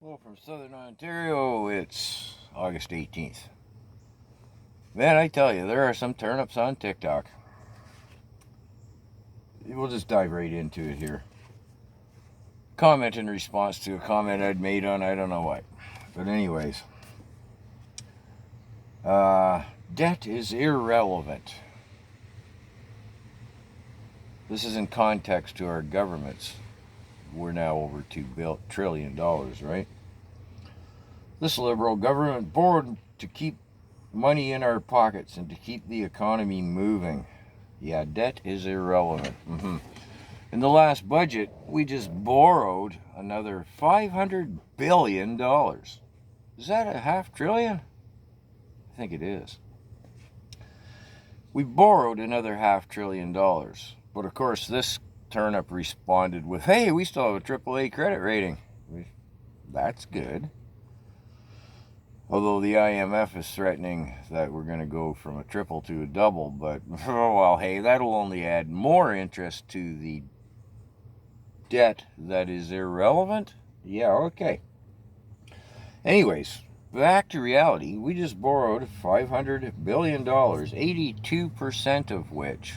Well, from Southern Ontario, it's August 18th. Man, I tell you, there are some turnips on TikTok. We'll just dive right into it here. Comment in response to a comment I'd made on I don't know what. But anyways, debt is irrelevant. This is in context to our governments. We're now over $2 trillion, right? This liberal government borrowed to keep money in our pockets and to keep the economy moving. Yeah, debt is irrelevant. In the last budget, we just borrowed another $500 billion. Is that a half trillion? I think it is. We borrowed another $500 billion. But of course, this turnip responded with, hey, we still have a AAA credit rating. That's good. Although the IMF is threatening that we're going to go from a triple to a double. But, oh, well, hey, that'll only add more interest to the debt that is irrelevant. Yeah, okay. Anyways, back to reality. We just borrowed $500 billion, 82% of which,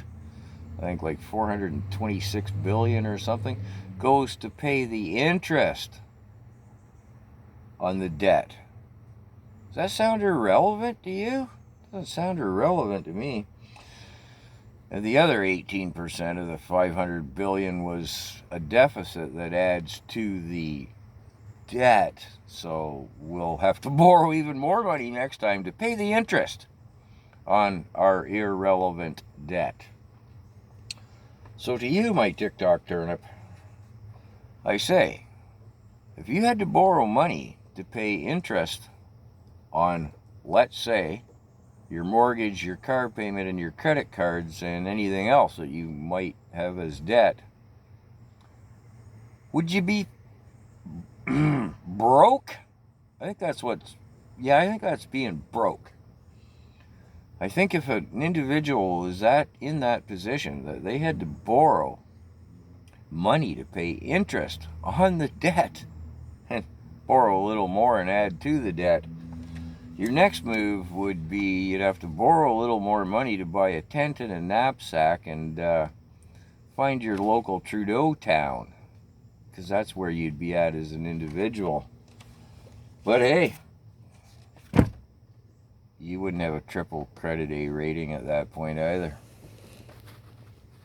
I think like $426 billion or something, goes to pay the interest on the debt. Does that sound irrelevant to you? Doesn't sound irrelevant to me. And the other 18% of the $500 billion was a deficit that adds to the debt. So we'll have to borrow even more money next time to pay the interest on our irrelevant debt. So to you, my TikTok turnip, I say, if you had to borrow money to pay interest on, let's say, your mortgage, your car payment, and your credit cards, and anything else that you might have as debt, would you be broke? I think that's being broke. I think if an individual is in that position that they had to borrow money to pay interest on the debt and borrow a little more and add to the debt, your next move would be you'd have to borrow a little more money to buy a tent and a knapsack and find your local Trudeau town, because that's where you'd be at as an individual. But hey, you wouldn't have a triple credit A rating at that point either.